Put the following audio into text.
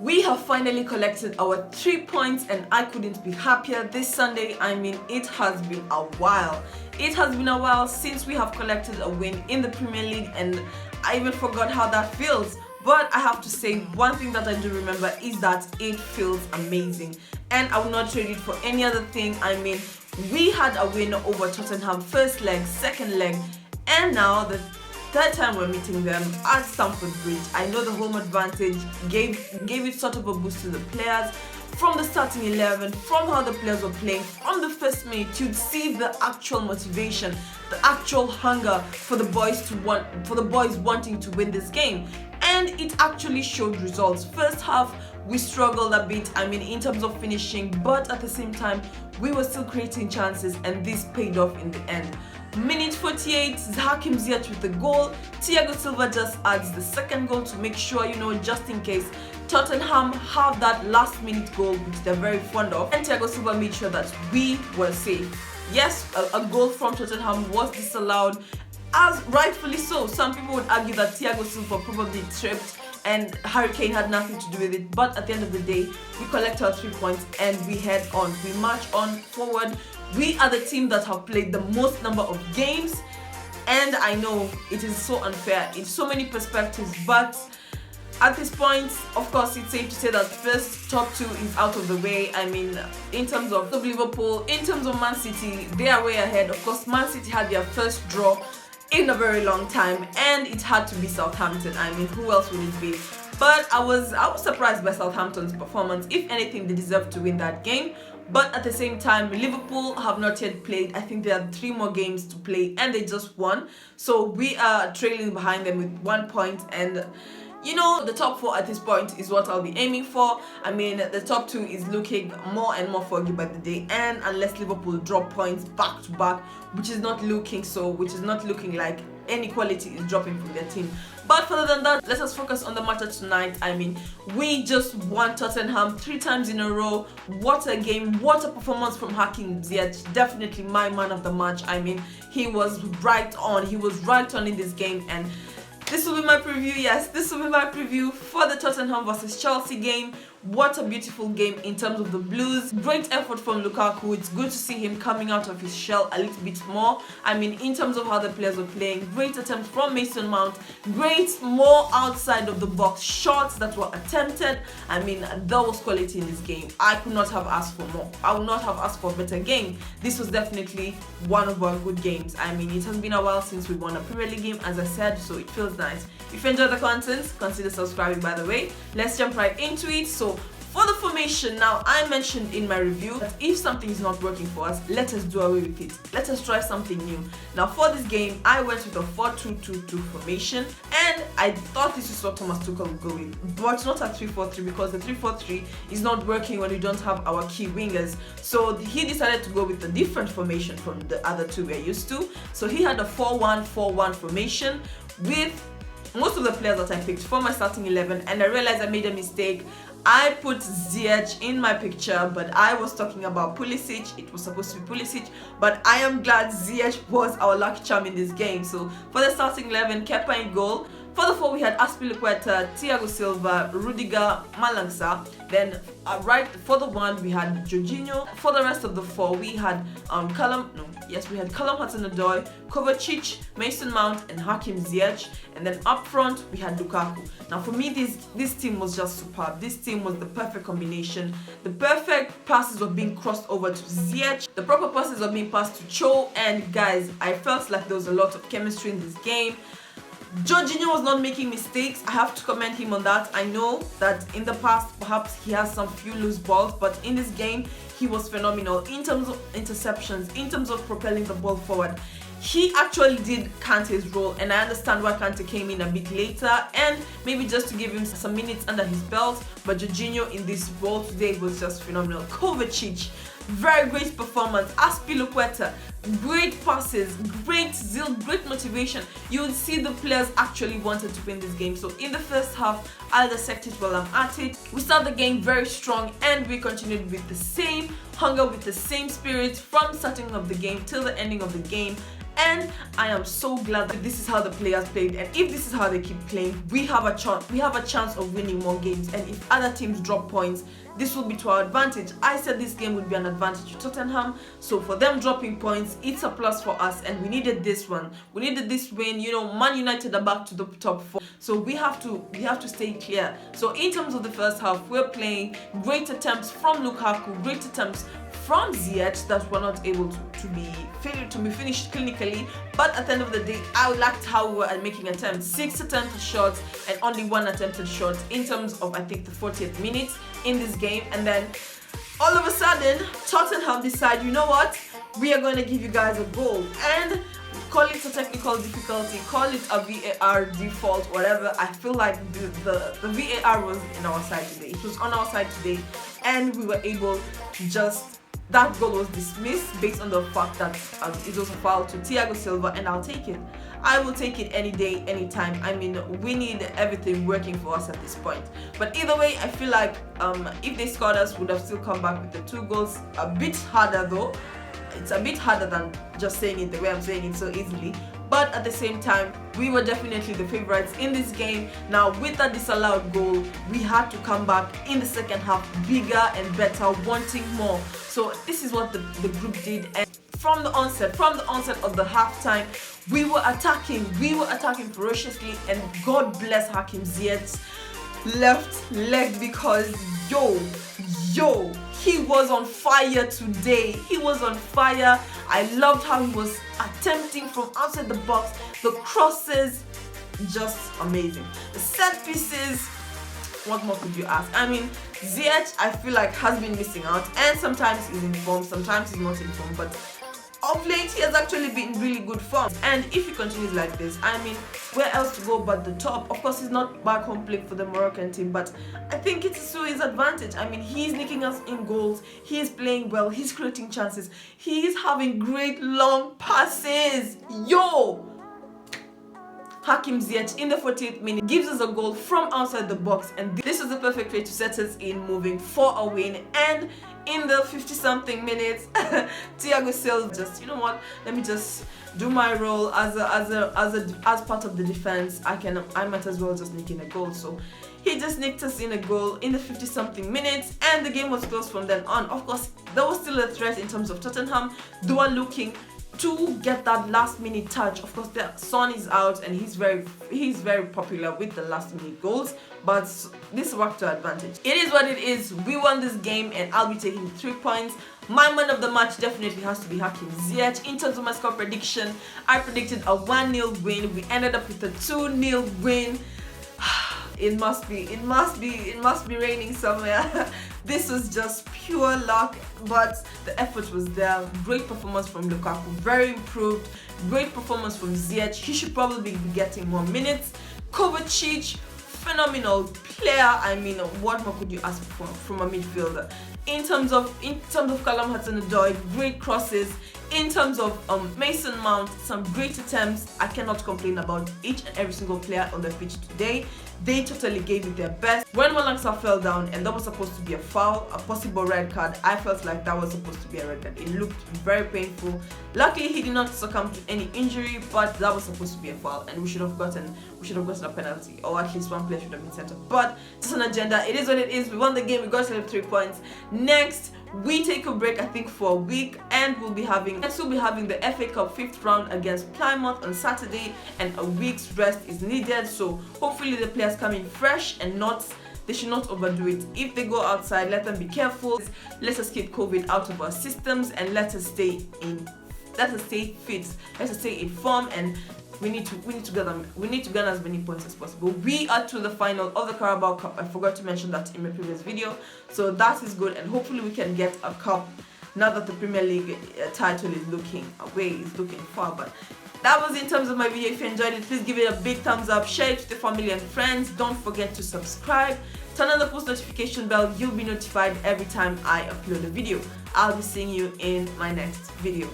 We have finally collected our 3 points and I couldn't be happier this Sunday. I mean, it has been a while. It has been a while since we have collected a win in the Premier League, and I even forgot how that feels. But I have to say, one thing that I do remember is that it feels amazing, and I will not trade it for any other thing. I mean, we had a win over Tottenham first leg, second leg, and now the third time we're meeting them at Stamford Bridge. I know the home advantage gave it sort of a boost to the players. From the starting 11, from how the players were playing, from the first minute, you'd see the actual motivation, the actual hunger for the boys wanting to win this game. And it actually showed results. First half, we struggled a bit, I mean, in terms of finishing, but at the same time, we were still creating chances, and this paid off in the end. Minute 48, Hakim Ziyech with the goal. Thiago Silva just adds the second goal to make sure, just in case Tottenham have that last minute goal, which they're very fond of. And Thiago Silva made sure that we were safe. Yes, a goal from Tottenham was disallowed, as rightfully so. Some people would argue that Thiago Silva probably tripped and Harry Kane had nothing to do with it, but at the end of the day, we collect our 3 points and we head on. We march on forward. We are the team that have played the most number of games, and I know it is so unfair in so many perspectives, but at this point, of course, it's safe to say that first top 2 is out of the way. I mean, in terms of Liverpool, in terms of Man City, they are way ahead. Of course, Man City had their first draw in a very long time, and it had to be Southampton. I mean, who else would it be? But I was surprised by Southampton's performance. If anything, they deserved to win that game. But at the same time, Liverpool have not yet played. I think they have 3 more games to play, and they just won. So we are trailing behind them with 1 point, and the top 4 at this point is what I'll be aiming for. I mean, the top 2 is looking more and more foggy by the day, and unless Liverpool drop points back to back, which is not looking like any quality is dropping from their team. But further than that, let us focus on the matter tonight. I mean, we just won Tottenham 3 times in a row. What a game, what a performance from Hakim Ziyech. Definitely my man of the match. I mean, he was right on in this game, and this will be my preview. Yes, this will be my preview for the Tottenham versus Chelsea game. What a beautiful game in terms of the Blues. Great effort from Lukaku. It's good to see him coming out of his shell a little bit more. I mean, in terms of how the players were playing, great attempt from Mason Mount. Great more outside of the box shots that were attempted. I mean, there was quality in this game. I could not have asked for more. I would not have asked for a better game. This was definitely one of our good games. I mean, it has been a while since we won a Premier League game, as I said, so it feels nice. If you enjoyed the content, consider subscribing, by the way. Let's jump right into it. So for the formation, now, I mentioned in my review that if something is not working for us, let us do away with it. Let us try something new. Now, for this game, I went with a 4-2-2-2 formation, and I thought this is what Thomas Tuchel would go with, but not a 3-4-3, because the 3-4-3 is not working when we don't have our key wingers. So he decided to go with a different formation from the other 2 we're used to. So he had a 4-1-4-1 formation with most of the players that I picked for my starting 11, and I realized I made a mistake. I put Ziyech in my picture, but I was talking about Pulisic. It was supposed to be Pulisic, but I am glad Ziyech was our lucky charm in this game. So for the starting 11, Kepa in goal. For the 4, we had Azpilicueta, Thiago Silva, Rudiger, Malangsa. Then right for the 1, we had Jorginho. For the rest of the 4, we had Callum Hudson-Odoi, Kovacic, Mason Mount, and Hakim Ziyech. And then up front, we had Lukaku. Now for me, this team was just superb. This team was the perfect combination. The perfect passes were being crossed over to Ziyech. The proper passes were being passed to Cho. And guys, I felt like there was a lot of chemistry in this game. Jorginho was not making mistakes. I have to commend him on that. I know that in the past, perhaps he has some few loose balls, but in this game, he was phenomenal in terms of interceptions, in terms of propelling the ball forward. He actually did Kante's role, and I understand why Kante came in a bit later, and maybe just to give him some minutes under his belt. But Jorginho in this role today was just phenomenal. Kovacic, very great performance. Azpilicueta, great passes, great zeal, great motivation. You would see the players actually wanted to win this game. So in the first half, I'll dissect it while I'm at it. We start the game very strong, and we continued with the same hunger, with the same spirit from starting of the game till the ending of the game. And I am so glad that this is how the players played, and if this is how they keep playing, we have a chance of winning more games. And if other teams drop points, this will be to our advantage. I said this game would be an advantage to Tottenham, so for them dropping points, it's a plus for us, and we needed this one. We needed this win. You know, Man United are back to the top 4, so we have to stay clear. So in terms of the first half, we're playing great attempts from Lukaku, great attempts from Ziyech that were not able to be finished clinically, but at the end of the day, I liked how we were making attempts. 6 attempted shots and only 1 attempted shot in terms of, I think, the 40th minute in this game. And then all of a sudden, Tottenham decide, you know what, we are going to give you guys a goal, and call it a technical difficulty, call it a VAR default, whatever. I feel like the VAR was in our side today. It was on our side today, and we were able to just, that goal was dismissed based on the fact that it was a foul to Thiago Silva, and I'll take it. I will take it any day, anytime. I mean, we need everything working for us at this point. But either way, I feel like if they scored us, we would have still come back with the 2 goals. A bit harder though. It's a bit harder than just saying it the way I'm saying it so easily. But at the same time, we were definitely the favorites in this game. Now, with that disallowed goal, we had to come back in the second half bigger and better, wanting more. So this is what the group did. And from the onset of the halftime, we were attacking ferociously, and God bless Hakim Ziyech's left leg, because yo, he was on fire today. He was on fire. I loved how he was attempting from outside the box. The crosses, just amazing. The set pieces, what more could you ask? I mean, Ziyech, I feel like, has been missing out, and sometimes he's in form, sometimes he's not in form, but of late he has actually been in really good form. And if he continues like this, I mean, where else to go but the top? Of course, he's not back home playing for the Moroccan team, but I think it's to his advantage. I mean, he's nicking us in goals, he's playing well, he's creating chances, he's having great long passes. Yo! Hakim Ziyech in the 48th minute gives us a goal from outside the box, and this is the perfect way to set us in moving for a win. And in the 50-something minutes, Thiago Silva just, you know what, let me just do my role as part of the defense. I might as well just nick in a goal. So he just nicked us in a goal in the 50-something minutes, and the game was close from then on. Of course, there was still a threat in terms of Tottenham. They were looking to get that last minute touch. Of course, the Son is out, and he's very popular with the last minute goals, but this worked to advantage. It is what it is. We won this game, and I'll be taking 3 points. My man of the match definitely has to be Hakim Ziyech. In terms of my score prediction, I predicted a 1-0 win. We ended up with a 2-0 win. It must be raining somewhere. This was just pure luck, but the effort was there. Great performance from Lukaku, very improved. Great performance from Ziyech. He should probably be getting more minutes. Kovacic, phenomenal player. I mean, what more could you ask for from a midfielder? In terms of Callum Hudson-Odoi, great crosses. In terms of Mason Mount, some great attempts. I cannot complain about each and every single player on the pitch today. They totally gave it their best. When Malangsa fell down and that was supposed to be a foul, a possible red card, I felt like that was supposed to be a red card. It looked very painful. Luckily, he did not succumb to any injury, but that was supposed to be a foul, and we should have gotten a penalty, or at least one player should have been sent off. But it's an agenda. It is what it is. We won the game. We got 3 points. Next, we take a break, I think, for a week, and we'll be having the FA Cup 5th round against Plymouth on Saturday, and a week's rest is needed. So hopefully the players come in fresh and they should not overdo it. If they go outside, let them be careful. Let us keep COVID out of our systems, and let us stay fit. Let us stay in form, and we need to get as many points as possible. We are to the final of the Carabao Cup. I forgot to mention that in my previous video, so that is good, and hopefully we can get a cup now that the Premier League title is looking far. But that was in terms of my video. If you enjoyed it, please give it a big thumbs up, share it with your family and friends. Don't forget to subscribe, turn on the post notification bell. You'll be notified every time I upload a video. I'll be seeing you in my next video.